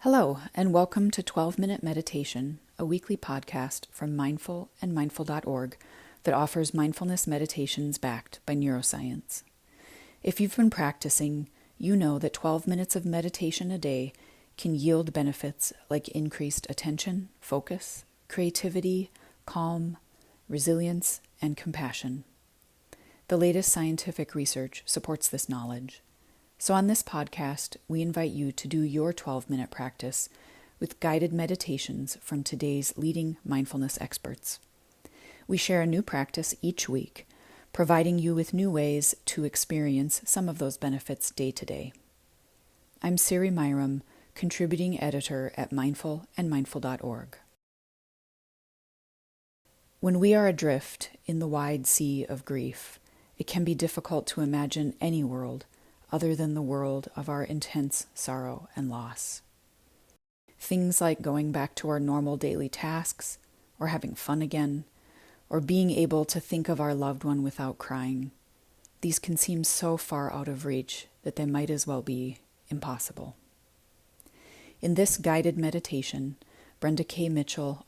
Hello, and welcome to 12-Minute Meditation, a weekly podcast from Mindful and mindful.org that offers mindfulness meditations backed by neuroscience. If you've been practicing, you know that 12 minutes of meditation a day can yield benefits like increased attention, focus, creativity, calm, resilience, and compassion. The latest scientific research supports this knowledge. So on this podcast, we invite you to do your 12-minute practice with guided meditations from today's leading mindfulness experts. We share a new practice each week, providing you with new ways to experience some of those benefits day to day. I'm Siri Myram, contributing editor at Mindful and mindful.org. When we are adrift in the wide sea of grief, it can be difficult to imagine any world other than the world of our intense sorrow and loss. Things like going back to our normal daily tasks, or having fun again, or being able to think of our loved one without crying, these can seem so far out of reach that they might as well be impossible. In this guided meditation, Brenda K.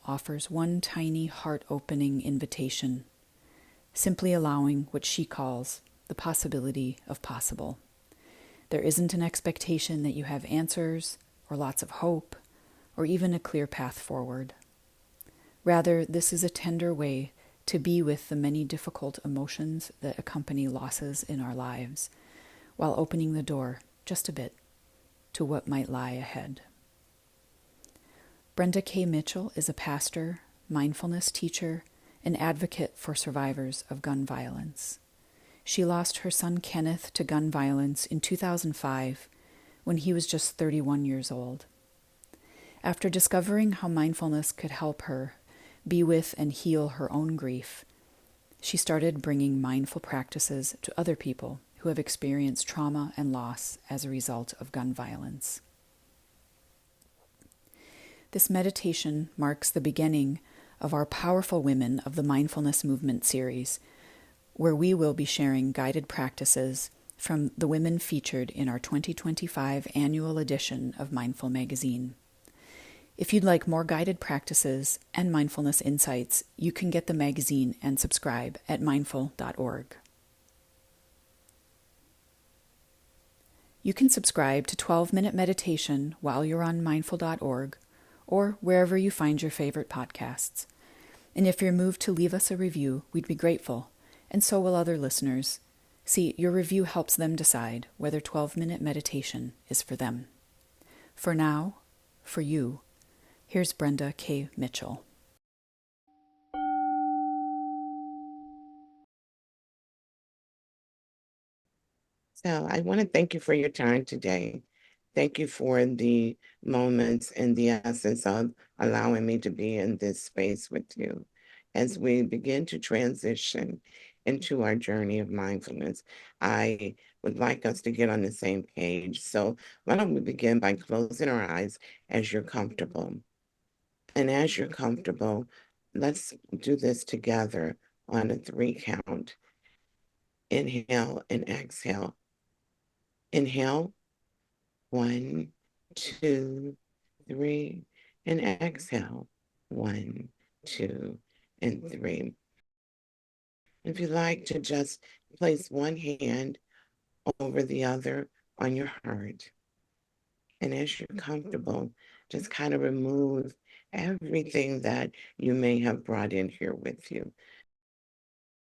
offers one tiny heart-opening invitation, simply allowing what she calls the possibility of possible. There isn't an expectation that you have answers, or lots of hope, or even a clear path forward. Rather, this is a tender way to be with the many difficult emotions that accompany losses in our lives, while opening the door, just a bit, to what might lie ahead. Brenda K. Mitchell is a pastor, mindfulness teacher, and advocate for survivors of gun violence. She lost her son Kenneth to gun violence in 2005 when he was just 31 years old. After discovering how mindfulness could help her be with and heal her own grief, she started bringing mindful practices to other people who have experienced trauma and loss as a result of gun violence. This meditation marks the beginning of our Powerful Women of the Mindfulness Movement series, where we will be sharing guided practices from the women featured in our 2025 annual edition of Mindful magazine. If you'd like more guided practices and mindfulness insights, you can get the magazine and subscribe at mindful.org. You can subscribe to 12-Minute Meditation while you're on mindful.org or wherever you find your favorite podcasts. And if you're moved to leave us a review, we'd be grateful. And so will other listeners. See, your review helps them decide whether 12-minute meditation is for them. For now, for you, here's Brenda K. Mitchell. So I want to thank you for your time today. Thank you for the moments and the essence of allowing me to be in this space with you as we begin to transition into our journey of mindfulness. I would like us to get on the same page. So why don't we begin by closing our eyes as you're comfortable. And as you're comfortable, let's do this together on a 3 count. Inhale and exhale. Inhale, 1, 2, 3, and exhale, 1, 2, and 3. If you like to just place one hand over the other on your heart, and as you're comfortable, just kind of remove everything that you may have brought in here with you.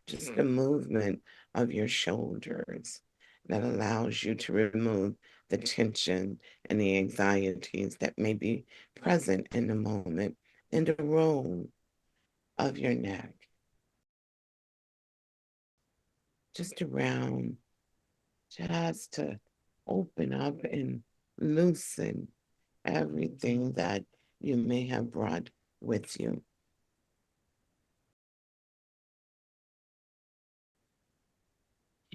Just the movement of your shoulders that allows you to remove the tension and the anxieties that may be present in the moment, in the roll of your neck. Just around, just to open up and loosen everything that you may have brought with you.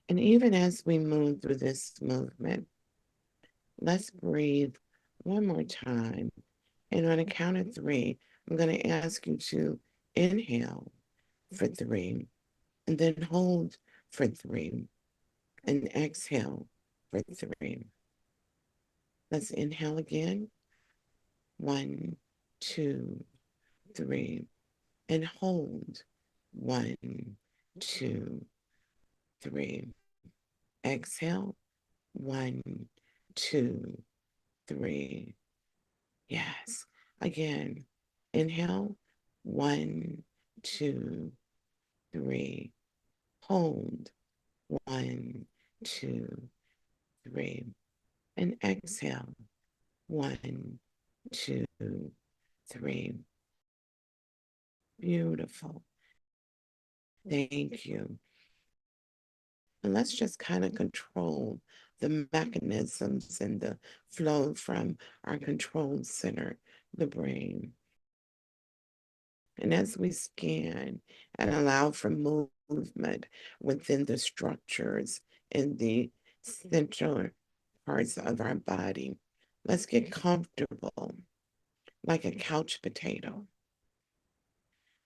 And even as we move through this movement, let's breathe one more time. And on a count of 3, I'm going to ask you to inhale for 3, and then hold for 3, and exhale for 3. Let's inhale again. 1, 2, 3, and hold. 1, 2, 3. Exhale. 1, 2, 3. Yes. Again. Inhale. 1, 2, 3. Hold. 1, 2, 3. And exhale. 1, 2, 3. Beautiful. Thank you. And let's just kind of control the mechanisms and the flow from our control center, the brain. And as we scan and allow for movement within the structures in the central parts of our body, let's get comfortable like a couch potato,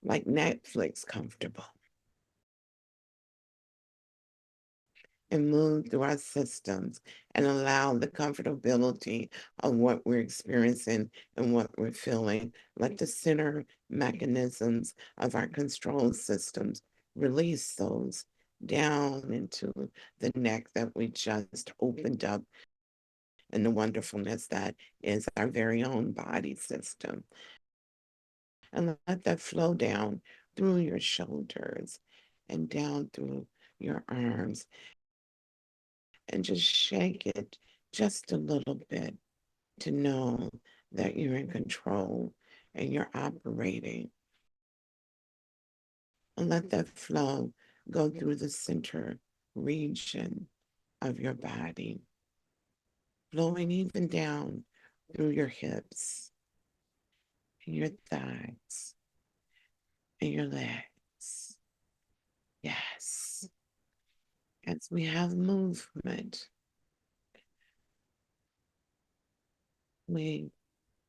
like Netflix comfortable, and move through our systems and allow the comfortability of what we're experiencing and what we're feeling. Let the center mechanisms of our control systems release those down into the neck that we just opened up, and the wonderfulness that is our very own body system. And let that flow down through your shoulders and down through your arms, and just shake it just a little bit to know that you're in control and you're operating. And let that flow go through the center region of your body, flowing even down through your hips and your thighs and your legs. Yes. As we have movement, we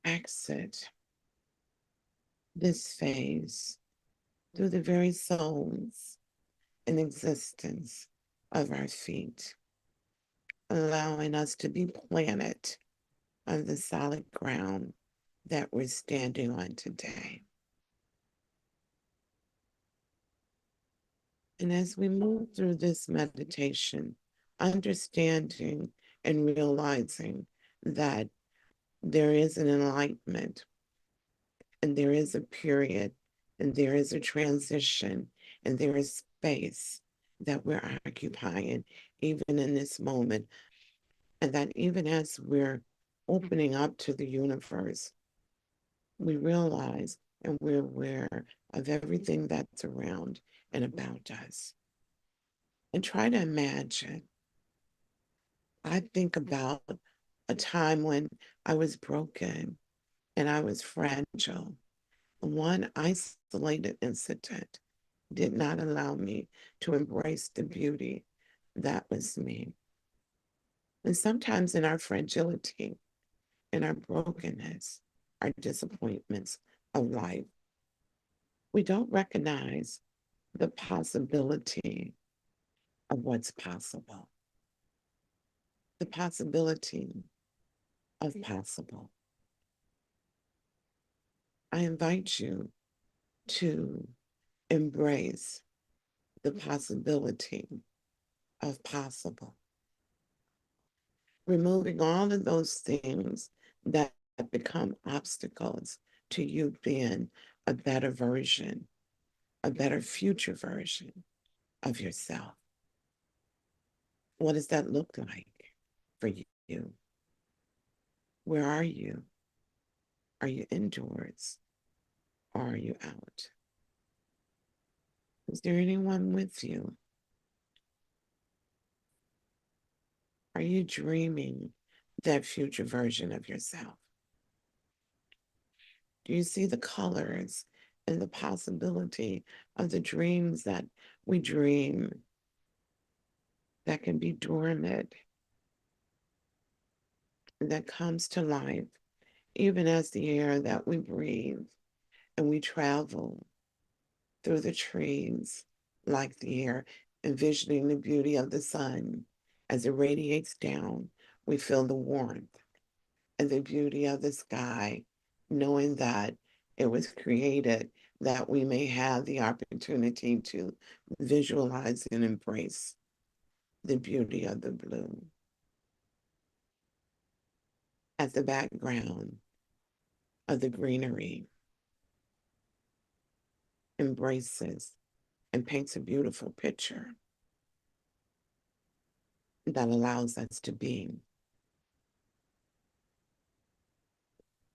exit this phase through the very soles and existence of our feet, allowing us to be planted on the solid ground that we're standing on today. And as we move through this meditation, understanding and realizing that there is an enlightenment, and there is a period, and there is a transition, and there is space that we're occupying even in this moment. And that even as we're opening up to the universe, we realize and we're aware of everything that's around and about us. And try to imagine. I think about a time when I was broken and I was fragile. One isolated incident did not allow me to embrace the beauty that was me. And sometimes in our fragility, in our brokenness, our disappointments of life, we don't recognize the possibility of what's possible, the possibility of possible. I invite you to embrace the possibility of possible, removing all of those things that become obstacles to you being a better version, a better future version of yourself. What does that look like for you? Where are you? Are you indoors or are you out? Is there anyone with you? Are you dreaming that future version of yourself? Do you see the colors and the possibility of the dreams that we dream that can be dormant, that comes to life, even as the air that we breathe and we travel through the trees like the air, envisioning the beauty of the sun as it radiates down. We feel the warmth and the beauty of the sky knowing that it was created that we may have the opportunity to visualize and embrace the beauty of the blue. At the background of the greenery embraces and paints a beautiful picture that allows us to be,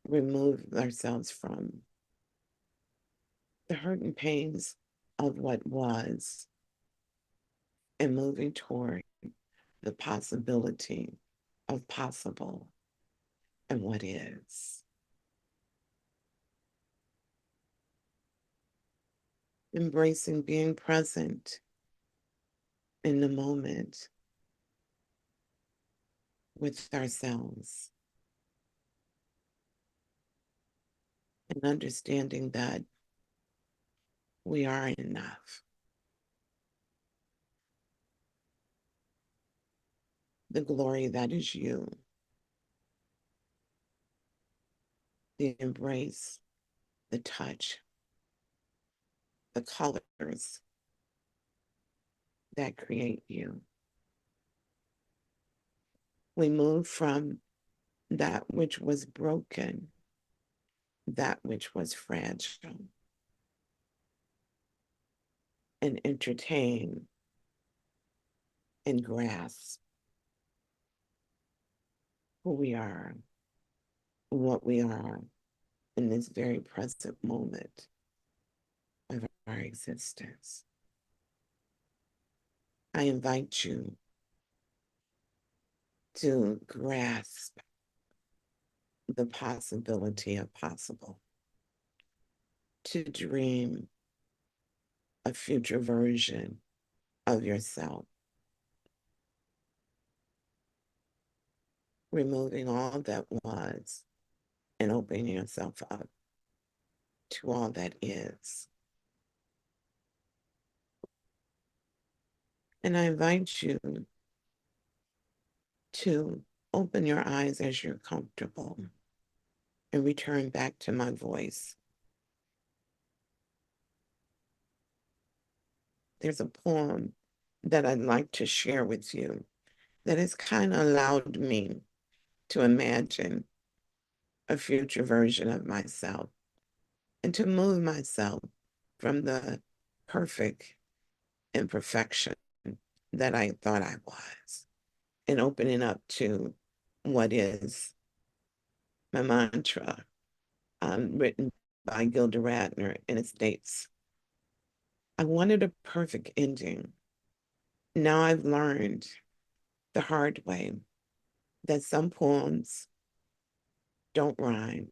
remove ourselves from the hurt and pains of what was and moving toward the possibility of possible and what is. Embracing being present in the moment with ourselves and understanding that we are enough. The glory that is you, the embrace, the touch, the colors that create you. We move from that which was broken, that which was fragile, and entertain and grasp who we are, what we are in this very present moment of our existence. I invite you to grasp the possibility of possible, to dream a future version of yourself, removing all that was and opening yourself up to all that is. And I invite you to open your eyes as you're comfortable and return back to my voice. There's a poem that I'd like to share with you that has kind of allowed me to imagine a future version of myself and to move myself from the perfect imperfection that I thought I was and opening up to what is my mantra, written by Gilda Radner, and it states, I wanted a perfect ending. Now I've learned the hard way that some poems don't rhyme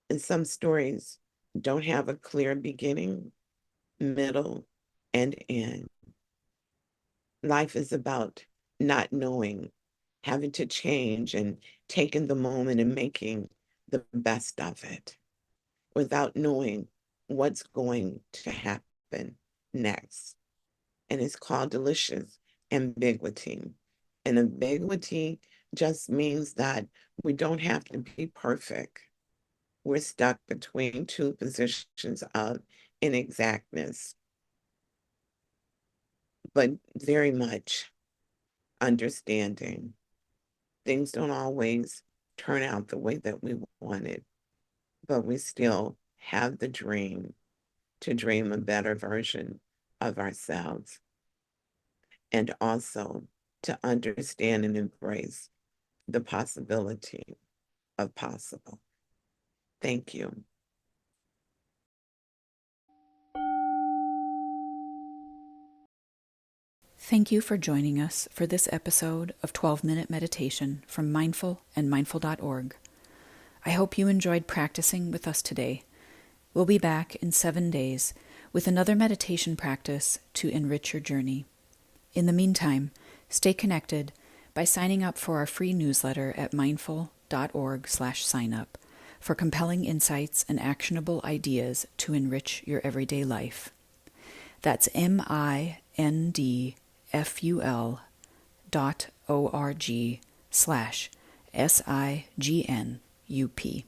and some stories don't have a clear beginning, middle, and end. Life is about not knowing, having to change and taking the moment and making the best of it without knowing what's going to happen next. And it's called delicious ambiguity. And ambiguity just means that we don't have to be perfect. We're stuck between two positions of inexactness, but very much understanding. Things don't always turn out the way that we wanted, but we still have the dream to dream a better version of ourselves and also to understand and embrace the possibility of possible. Thank you. Thank you for joining us for this episode of 12-Minute Meditation from Mindful and Mindful.org. I hope you enjoyed practicing with us today. We'll be back in 7 days with another meditation practice to enrich your journey. In the meantime, stay connected by signing up for our free newsletter at mindful.org/signup for compelling insights and actionable ideas to enrich your everyday life. That's mindful.org/SIGNUP.